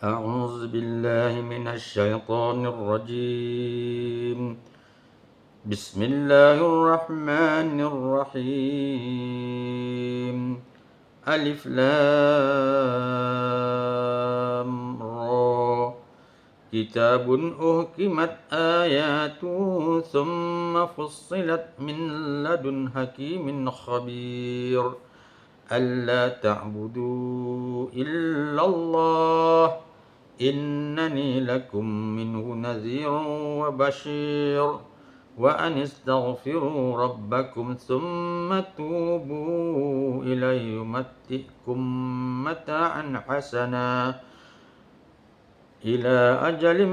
أعوذ بالله من الشيطان الرجيم. بسم الله الرحمن الرحيم. ألف لام را. كتاب أحكمت آياته ثم فصلت من لدن حكيم خبير. ألا تعبدوا إلا الله إنني لكم منه نذير وبشير. وأن استغفروا ربكم ثم توبوا إليه يمتئكم متاعا حسنا إلى أجل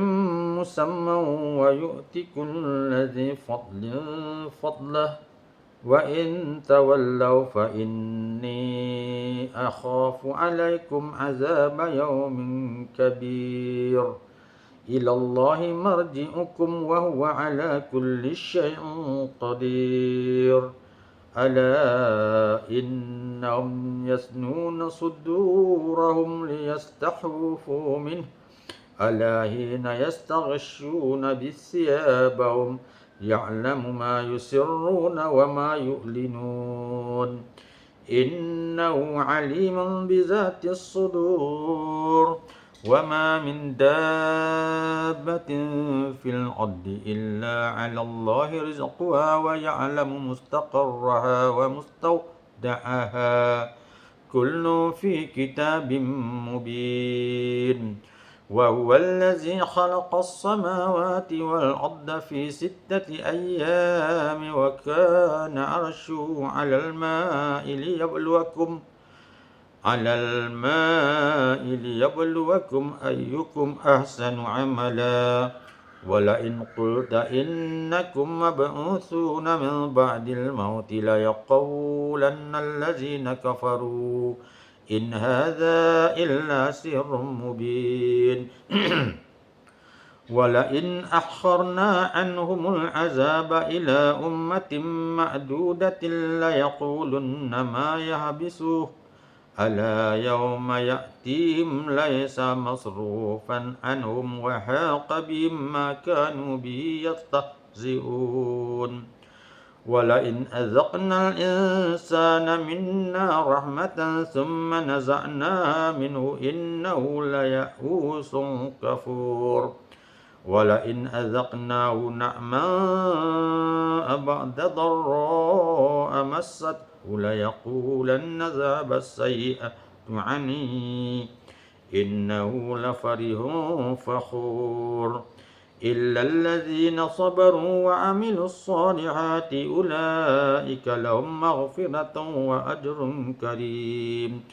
مسمى ويؤتي كل ذي فضل فضله وإن تولوا فإني أخاف عليكم عذاب يوم كبير. إلى الله مرجعكم وهو على كل شيء قدير. ألا إنهم يثنون صدورهم ليستخفوا منه ألا حين يستغشون بثيابهم يعلم ما يسرون وما يعلنون إنه عليم بذات الصدور. وما من دابة في الأرض إلا على الله رزقها ويعلم مستقرها ومستودعها كل في كتاب مبين. وهو الذي خلق السماوات والأرض في 6 أيام وكان عرشه على الماء ليبلوكم أيكم أحسن عملا. ولئن قلت إنكم مبعوثون من بعد الموت ليقولن الذين كفروا إن هذا إلا سحر مبين. ولئن أخرنا عنهم العذاب إلى أمة معدودة ليقولن ما يحبسه ألا يوم يأتيهم ليس مصروفا عنهم وحاق بهم ما كانوا به يستهزئون. ولئن أذقنا الإنسان منا رحمة ثم نزعناها منه إنه ليئوس كفور. ولئن أذقناه نعماء بعد ضراء مسته ليقولن ذهب السيئة عني إنه لفرح فخور. إلا الذين صبروا وعملوا الصالحات أولئك لهم مغفرة وأجر كريم.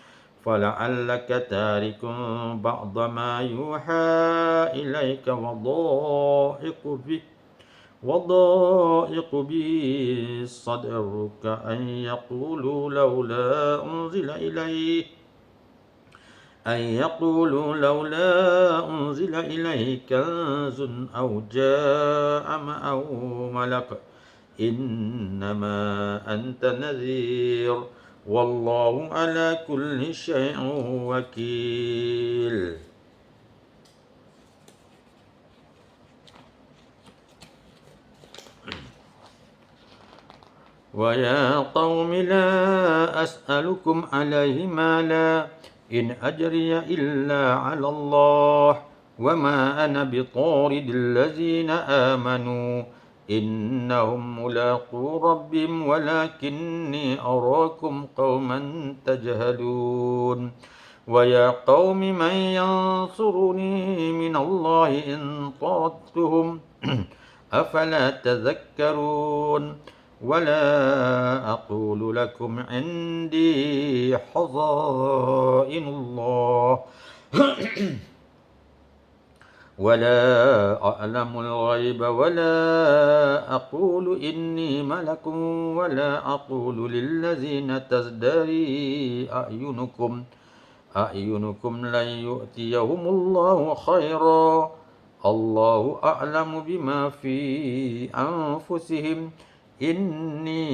فلعلك تارك بعض ما يوحى إليك وضائق به صدرك أن يقولوا لولا أنزل إليه كنز أو جاء معه ملك إنما أنت نذير والله على كل شيء وكيل. ويا قوم لا أسألكم عليه مالا إن أجري إلا على الله وما أنا بطارد الذين آمنوا إنهم ملاقو ربهم ولكني أراكم قوما تجهلون. ويا قوم من ينصرني من الله إن طردتهم أفلا تذكرون. ولا أقول لكم عندي خزائن الله ولا أعلم الغيب ولا أقول إني ملك ولا أقول للذين تزدري أعينكم لن يؤتيهم الله خيرا الله أعلم بما في أنفسهم إني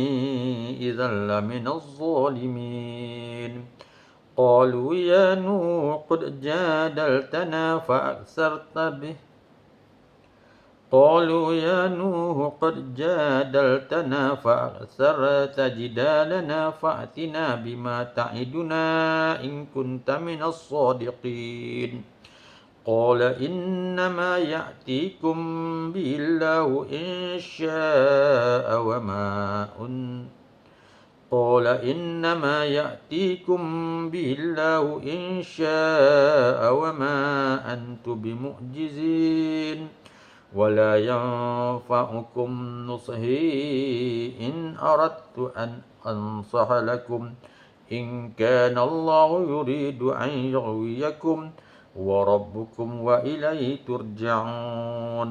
إذا لمن الظالمين. قالوا يا نوح قد جادلتنا فأكثرت به قالوا يا نوح قد جادلتنا فأكثرت جدالنا فأتنا بما تعدنا إن كنت من الصادقين قال إنما يأتيكم به الله إن شاء قال إنما يأتيكم به الله إن شاء وما أنتم بمعجزين ولا ينفعكم نصحي إن أردت أن أنصح لكم إن كان الله يريد أن يغويكم وربكم وإليه ترجعون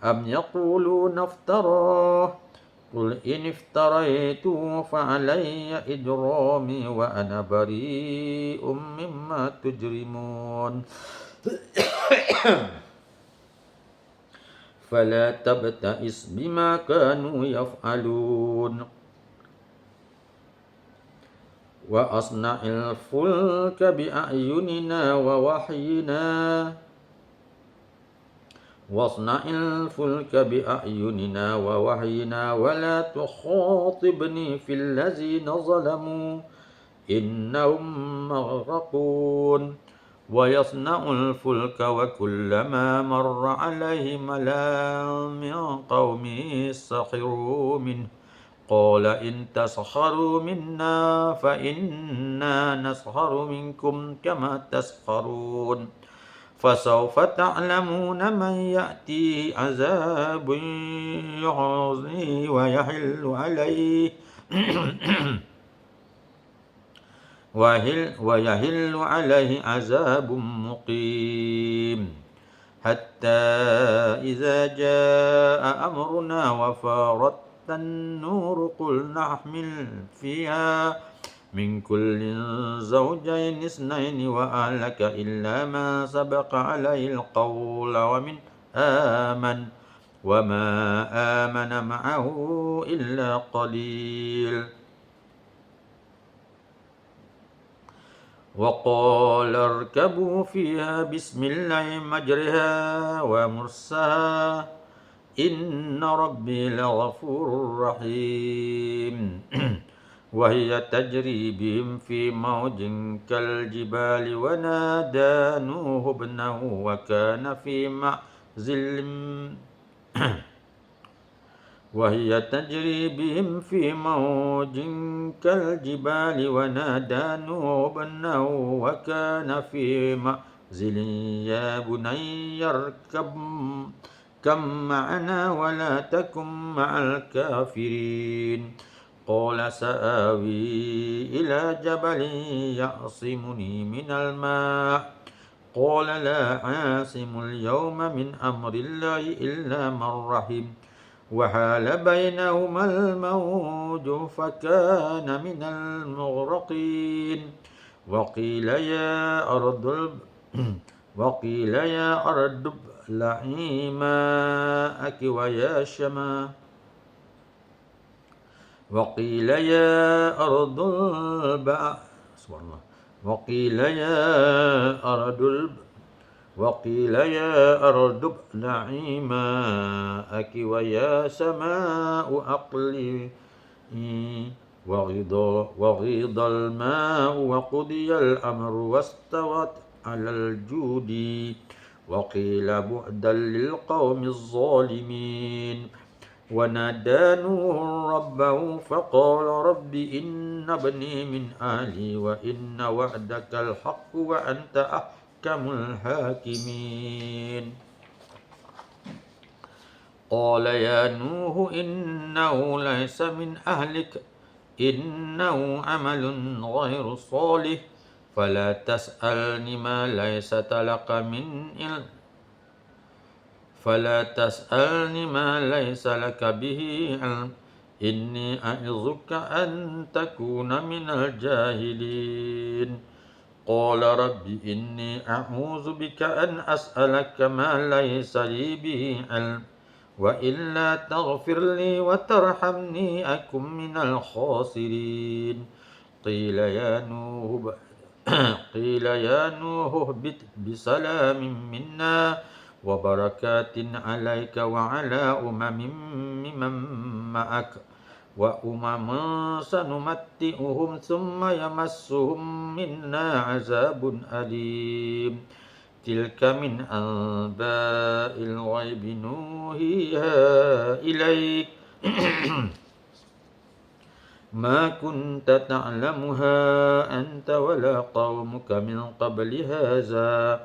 أم يقولون افتراه قل إن افتريته فعلي إجرامي وأنا بريء مما تجرمون فلا تبتئس بما كانوا يفعلون وأصنع الفلك بأعيننا ووحينا ولا تخاطبني في الذين ظلموا إنهم مغرقون ويصنع الفلك وكلما مر عليه ملا من قومه سخروا منه قال إن تسخروا منا فإنا نسخر منكم كما تسخرون فسوف تعلمون من يأتي عذاب يعصيه ويحل عليه عذاب مقيم حتى إذا جاء أمرنا وفارت النور قل نحمل فيها من كل زوجين اثنين وأهلك إلا ما سبق عليه القول وما آمن معه إلا قليل وقال اركبوا فيها بسم الله مجرها ومرساها إن ربي لغفور رحيم وهي تجري بهم في موج كالجبال ونادى نوح ابنه وكان في معزل وهي تجري بهم في موج كالجبال ونادى نوح ابنه وكان في معزل يا بني اركب معنا ولا تكن مع الكافرين قال سآوي إلى جبل يعصمني من الماء قال لا عاصم اليوم من أمر الله إلا من رحم وحال بينهما الموج فكان من المغرقين وقيل يا أرض ابلعي ماءك وقيل يا أرض ابلعي ماءك ويا سماء أقلعي وغيض الماء وقضي الأمر واستوت على الجود وقيل بعدا للقوم الظالمين ونادى نوح ربه فقال رب إن ابني من أهلي وإن وعدك الحق وأنت أحكم الحاكمين قال يا نوح إنه ليس من أهلك إنه عمل غير صالح فلا تسألني ما ليس لك به علم إني أعظك أن تكون من الجاهلين قال رب إني أعوذ بك أن أسألك ما ليس لي به علم وإلا تغفر لي وترحمني أكن من الخاسرين قيل يا نوح قيل يا نوح اهبط بسلام منا وبركات عليك وعلى ممن معك وأمم سنمتئهم ثم يمسهم منا عذاب أليم تلك من أنباء الغيب نوحيها إليك ما كنت تعلمها أنت ولا قومك من قبل هذا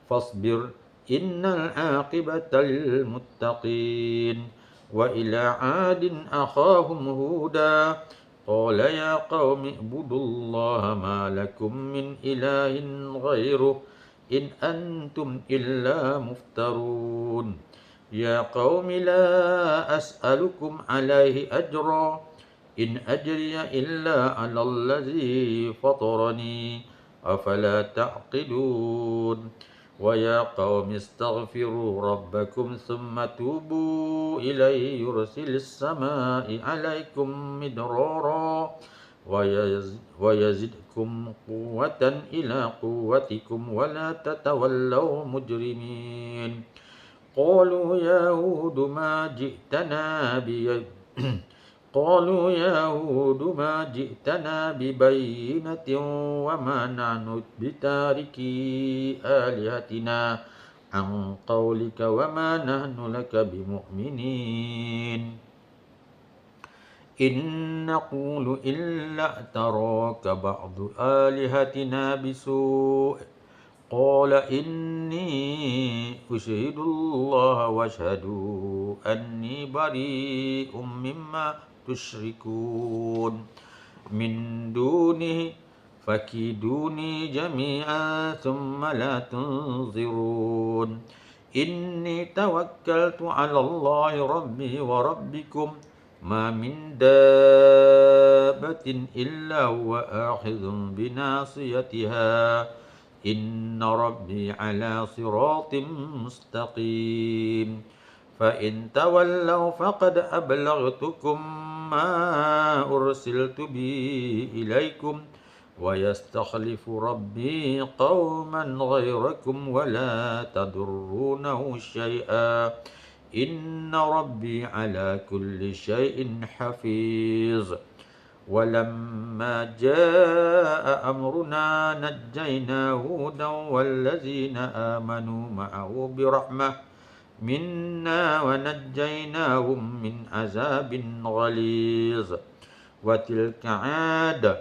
فاصبر إن العاقبة للمتقين وإلى عاد أخاهم هودا قال يا قوم اعبدوا الله ما لكم من إله غيره إن أنتم إلا مفترون يا قوم لا أسألكم عليه أجرا إن أجري إلا على الذي فطرني أفلا تعقلون ويا قوم استغفروا ربكم ثم توبوا إليه يرسل السماء عليكم مدرارا ويزدكم قوة إلى قوتكم ولا تتولوا مجرمين قالوا يا هود ما جئتنا قالوا يا هود ما جئتنا ببينة وما نحن بتاركي آلهتنا عن قولك وما نحن لك بمؤمنين إن نقول إلا اعتراك بعض آلهتنا بسوء قال إني أشهد الله واشهدوا أني بريء مما تشركون من دونه فكيدوني جميعا ثم لا تنظرون إني توكلت على الله ربي وربكم ما من دابة إلا هو آخذ بناصيتها إن ربي على صراط مستقيم فإن تولوا فقد أبلغتكم ما أرسلت به إليكم ويستخلف ربي قوما غيركم ولا تضرونه شيئا إن ربي على كل شيء حفيظ ولما جاء أمرنا نجينا هودا والذين آمنوا معه برحمة منا ونجيناهم من عذاب غليظ وتلك عاد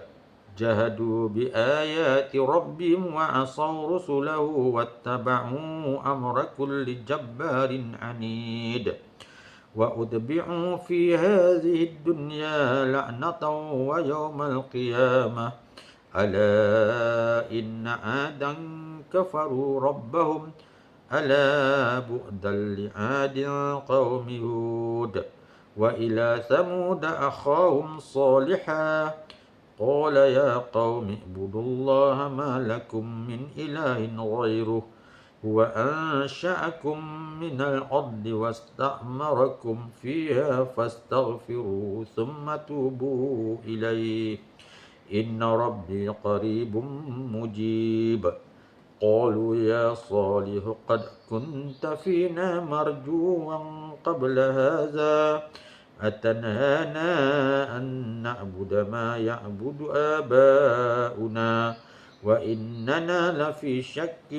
جهدوا بآيات ربهم وعصوا رسله واتبعوا أمر كل جبار عنيد وأتبعوا في هذه الدنيا لعنة ويوم القيامة ألا إن عادا كفروا ربهم ألا بعدا لعاد قوم هود وإلى ثمود أخاهم صالحا قال يا قوم اعبدوا الله ما لكم من إله غيره هو أنشأكم من الأرض واستعمركم فيها فاستغفروه ثم توبوا إليه إن ربي قريب مجيب قالوا يا صالح قد كنت فينا مرجوا قبل هذا أتنهانا أن نعبد ما يعبد آباؤنا وإننا لفي شك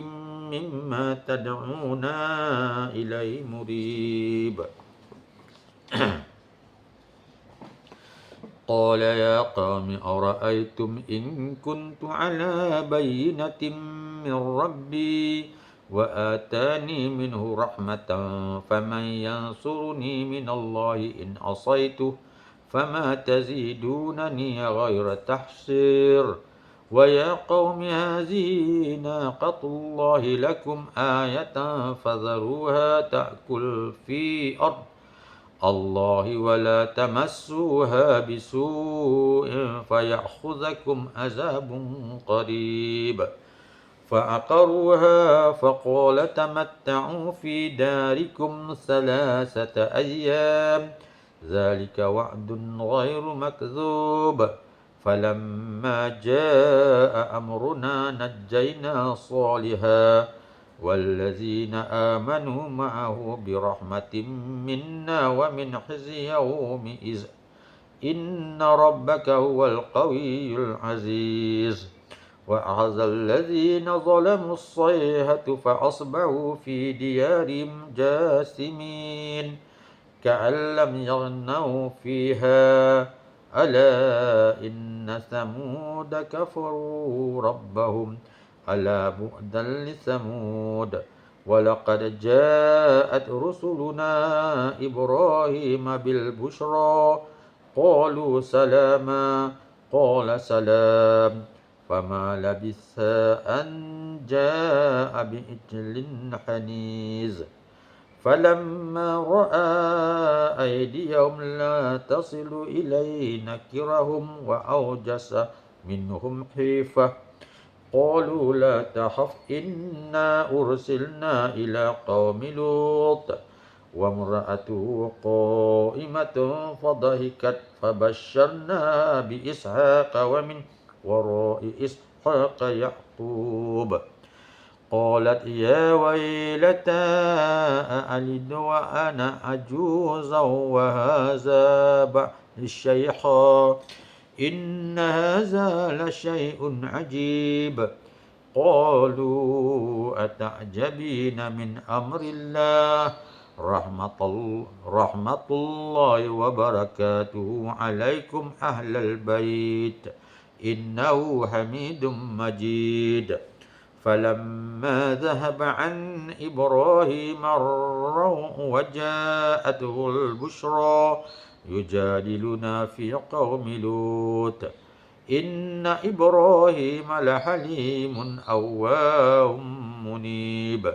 مما تدعونا إليه مريب قال يا قوم أرأيتم إن كنت على بينة من ربي وآتاني منه رحمة فمن ينصرني من الله إن عصيته فما تزيدونني غير تحسير ويا قوم هذه ناقة الله لكم آية فذروها تأكل في أرض الله ولا تمسوها بسوء فيأخذكم عذاب قريب فعقروها فقال تمتعوا في داركم 3 أيام ذلك وعد غير مكذوب فلما جاء أمرنا نجينا صالحا والذين آمنوا معه برحمة منا ومن خزي يومئذ إن ربك هو القوي العزيز وأخذ الذين ظلموا الصيحة فأصبحوا في ديارهم جاثمين كأن لم يغنوا فيها ألا إن ثمود كفروا ربهم ألا بعدا لثمود ولقد جاءت رسلنا إبراهيم بالبشرى قالوا سلاما قال سلام فما لبث أن جاء بعجل حنيذ فلما رأى أيديهم لا تصل إليه نكرهم وأوجس منهم خيفة قالوا لا تخف إنا أرسلنا إلى قوم لوط وامرأته قائمة فضحكت فبشرناها بإسحاق ومن وراء إسحاق يعقوب قالت يا ويلتى أألد وأنا عجوزا وهذا بعلي شيخا إن هذا لشيء عجيب قالوا أتعجبين من أمر الله رحمة الله وبركاته عليكم أهل البيت إنه حميد مجيد فلما ذهب عن إبراهيم الروع وجاءته البشرى يجادلنا في قوم لوط إن إبراهيم لحليم أواه منيب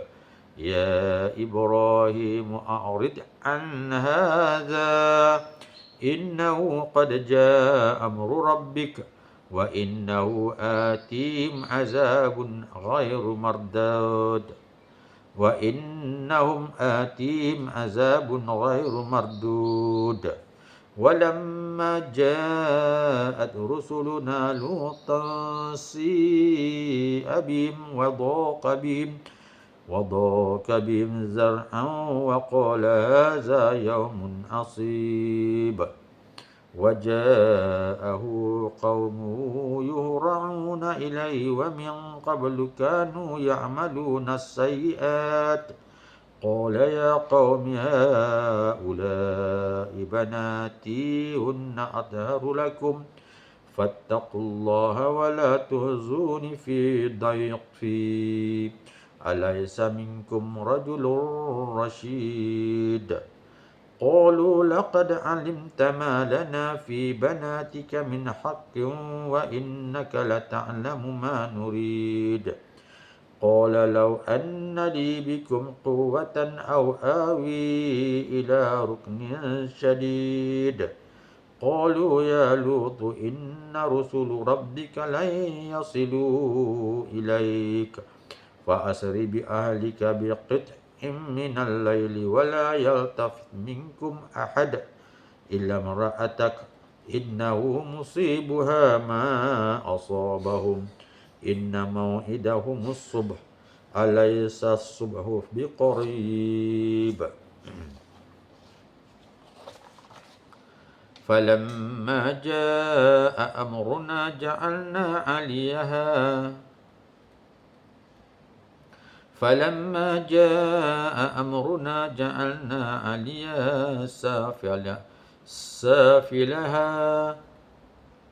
يا إبراهيم أعرض عن هذا إنه قد جاء أمر ربك وإنه آتيهم عذاب غير مردود وإنهم آتيهم عذاب غير مردود ولما جاءت رسلنا لوطا سيء بهم وضاق بهم زرعا وقال هذا يوم عصيب وجاءه قومه يهرعون إليه ومن قبل كانوا يعملون السيئات قال يا قوم هؤلاء بناتي هن أطهر لكم فاتقوا الله ولا تخزوني في ضيقي أليس منكم رجل رشيد قالوا لقد علمت ما لنا في بناتك من حق وإنك لتعلم ما نريد قال لو أن لي بكم قوة أو آوي إلى ركن شديد قالوا يا لوط إن رسل ربك لن يصلوا إليك فأسر بأهلك بقطع من الليل ولا يلتفت منكم أحد إلا امرأتك إنه مصيبها ما أصابهم إن موعدهم الصبح أليس الصبح بقريب فلما جاء أمرنا جعلنا عليها فلما جاء أمرنا جعلنا عليها سافلها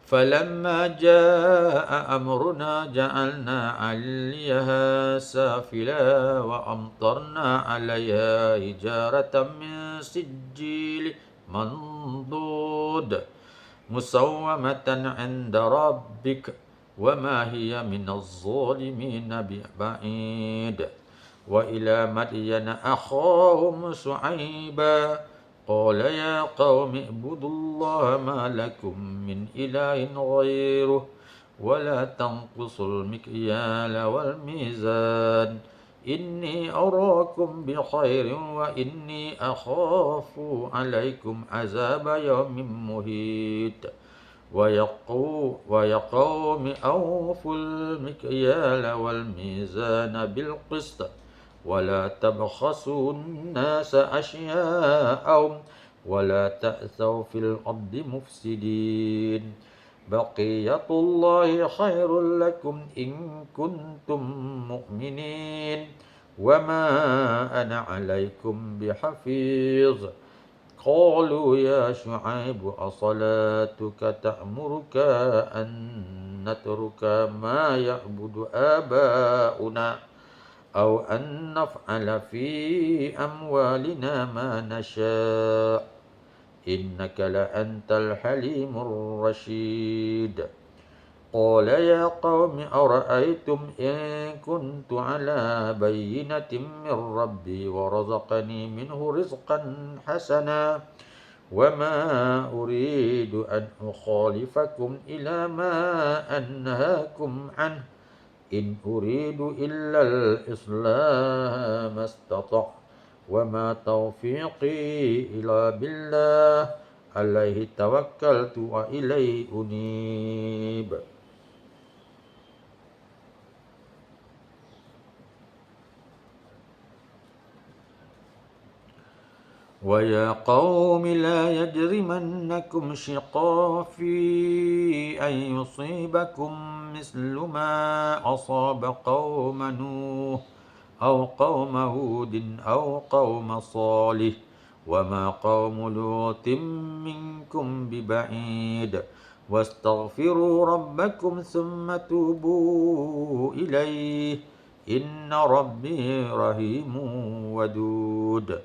فلما جاء أمرنا جعلنا عليها سافلها وأمطرنا عليها حجارة من سجيل منضود مسومة عند ربك وما هي من الظالمين ببعيد وإلى مدين أخاهم شعيبا قال يا قوم اعبدوا الله ما لكم من إله غيره ولا تنقصوا المكيال والميزان إني أراكم بخير وإني أخاف عليكم عذاب يوم محيط ويا قوم أوفوا المكيال والميزان بالقسط ولا تبخسوا الناس أشياءهم ولا تأثوا في الأرض مفسدين بقية الله خير لكم إن كنتم مؤمنين وما أنا عليكم بحفيظ قالوا يا شعيب أصلاتك تأمرك أن نترك ما يعبد آباؤنا أو أن نفعل في أموالنا ما نشاء إنك لأنت الحليم الرشيد قال يا قوم أرأيتم إن كنت على بينة من ربي ورزقني منه رزقا حسنا وما أريد أن أخالفكم إلى ما أنهاكم عنه إن أريد إلا الإصلاح ما استطعت وما توفيقي إلا بالله عليه توكلت وإليه أنيب ويا قوم لا يجرمنكم شقاقي أن يصيبكم مثل ما أصاب قوم نوح أو قوم هود أو قوم صالح وما قوم لوط منكم ببعيد واستغفروا ربكم ثم توبوا إليه إن ربي رحيم ودود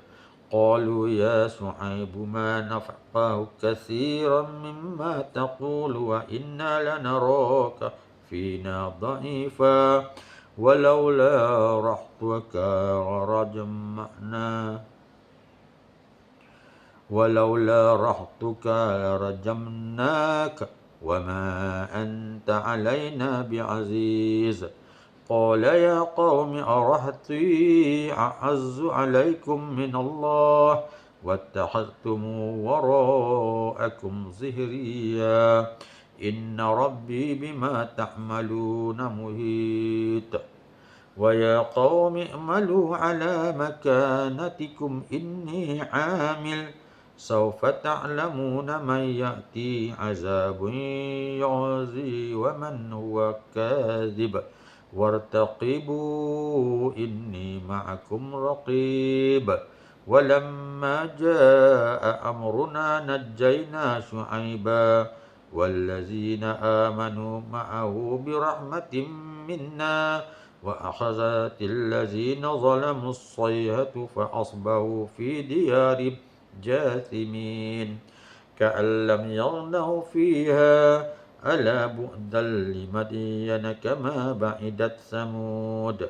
قالوا يا شعيب ما نفقه كثيرا مما تقول وإنا لنراك فينا ضعيفا ولولا رحتك لرجمنا لرجمناك وما أنت علينا بعزيز قال يا قوم أرهطي أعز عليكم من الله واتخذتم وراءكم ظهريا إن ربي بما تعملون محيط ويا قوم اعملوا على مكانتكم إني عامل سوف تعلمون من يأتي عذاب يعزي ومن هو كاذب وارتقبوا إني معكم رقيب ولما جاء أمرنا نجينا شعيبا والذين آمنوا معه برحمة منا وأخذت الذين ظلموا الصيحة فأصبحوا في ديارهم جاثمين كأن لم يغنوا فيها ألا بعدا لمدين كما بعدت ثمود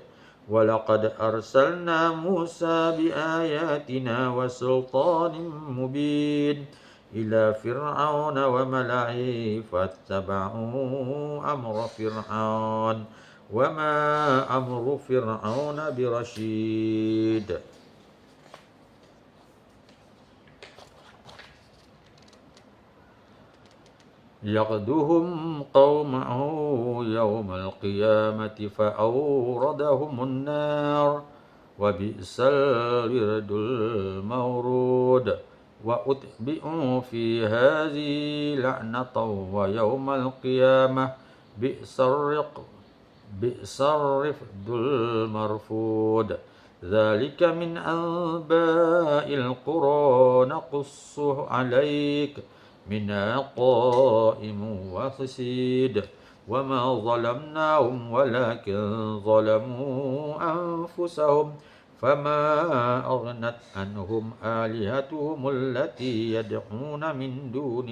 ولقد أرسلنا موسى بآياتنا وسلطان مبين إلى فرعون وملئه فاتبعوا أمر فرعون وما أمر فرعون برشيد يغدهم قومه يوم القيامة فأوردهم النار وبئس الورد المورود وأتبعوا في هذه لعنة ويوم القيامة بئس الرفد المرفود ذلك من أنباء القرى نقصه عليك منها قائم وحصيد وما ظلمناهم ولكن ظلموا أنفسهم فما أغنت عنهم آلهتهم التي يدعون من دون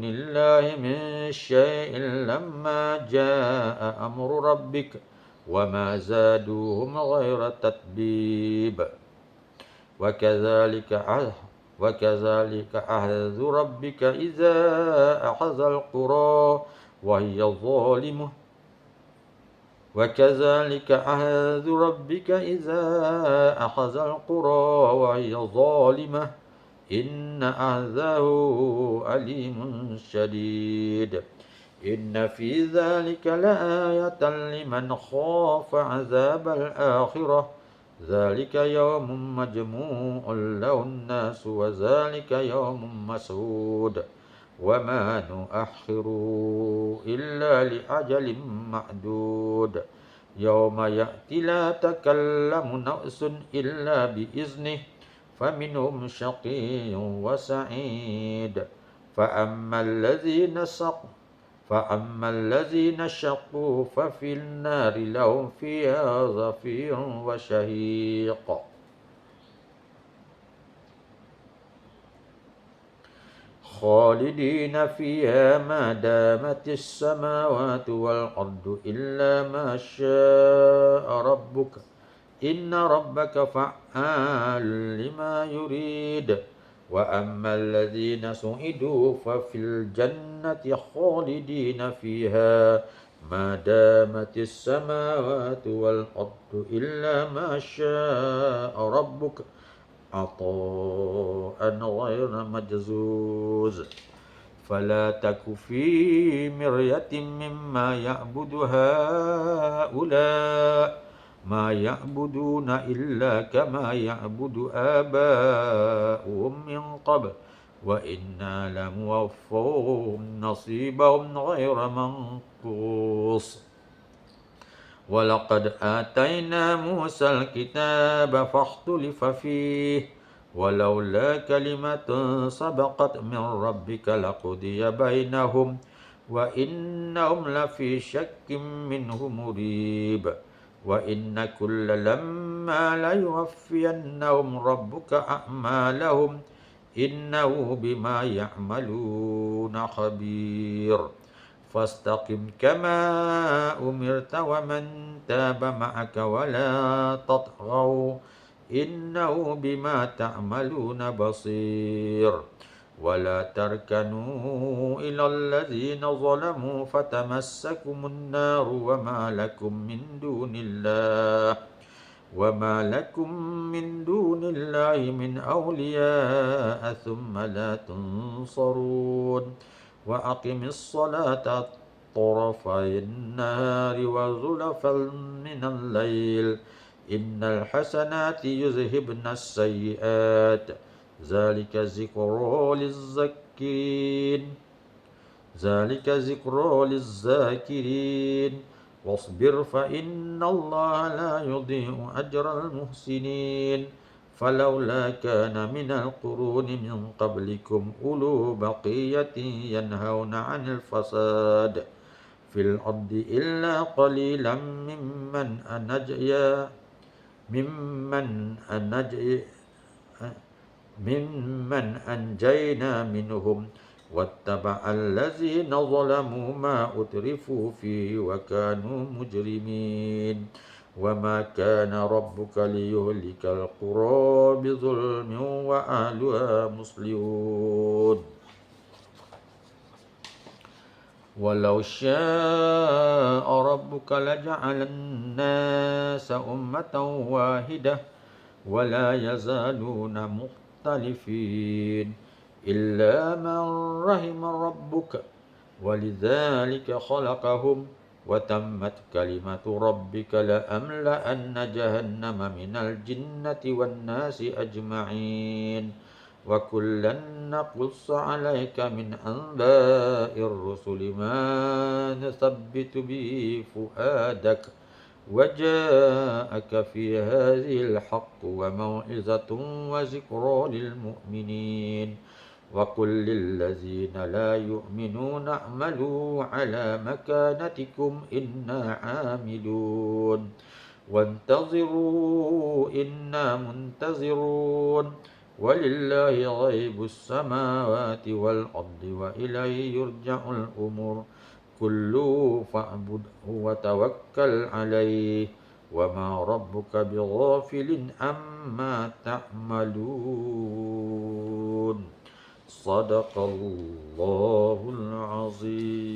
الله من شيء لما جاء أمر ربك وما زادوهم غير تتبيب وكذلك أخذ ربك إذا أخذ القرى وهي ظالمة وكذلك أخذ ربك إذا أخذ القرى وهي ظالمة إن أخذه أليم شديد إن في ذلك لآية لمن خاف عذاب الآخرة ذلك يوم مجموع له الناس وذلك يوم مسعود وما نؤخر إلا لأجل معدود يوم يأتي لا تكلم نفس إلا بإذنه فمنهم شقي وسعيد فأما الذين شقوا ففي النار لهم فيها زفير وشهيق خالدين فيها ما دامت السماوات والأرض إلا ما شاء ربك إن ربك فعال لما يريد وأما الذين سعدوا ففي الجنة خالدين فيها ما دامت السماوات والأرض إلا ما شاء ربك عطاء غير مجزوز فلا تك في مرية مما يعبد هؤلاء ما يعبدون إلا كما يعبد آباؤهم من قبل وإنا لموفوهم نصيبهم غير منقوص ولقد آتينا موسى الكتاب فاختلف فيه ولولا كلمة سبقت من ربك لقضي بينهم وإنهم لفي شك منه مريب وإن كل لما ليوفينهم ربك أعمالهم إنه بما يعملون خبير فاستقم كما أمرت ومن تاب معك ولا تطغوا إنه بما تعملون بصير ولا تركنوا إلى الذين ظلموا فتمسكم النار وما لكم من دون الله من أولياء ثم لا تنصرون وأقم الصلاة طرفي النهار وزلفا من الليل إن الحسنات يذهبن السيئات ذلك ذكرى للذاكرين واصبر فإن الله لا يضيع أجر المحسنين فلولا كان من القرون من قبلكم أولو بقية ينهون عن الفساد في الأرض إلا قليلا ممن أنجينا منهم واتبع الذين ظلموا ما أترفوا فيه وكانوا مجرمين وما كان ربك ليهلك القرى بظلم وأهلها مصلحون ولو شاء ربك لجعل الناس أمة واحدة ولا يزالون مختلفين إلا من رحم ربك ولذلك خلقهم وتمت كلمة ربك لأملأن جهنم من الجنة والناس أجمعين وكلا نقص عليك من أنباء الرسل ما نثبت به فؤادك وجاءك في هذه الحق وموعظة وذكرى للمؤمنين وقل للذين لا يؤمنون اعملوا على مكانتكم إنا عاملون وانتظروا إنا منتظرون ولله غيب السماوات والأرض وإليه يرجع الأمور كله فاعبده وتوكل عليه وما ربك بغافل عما تعملون صدق الله العظيم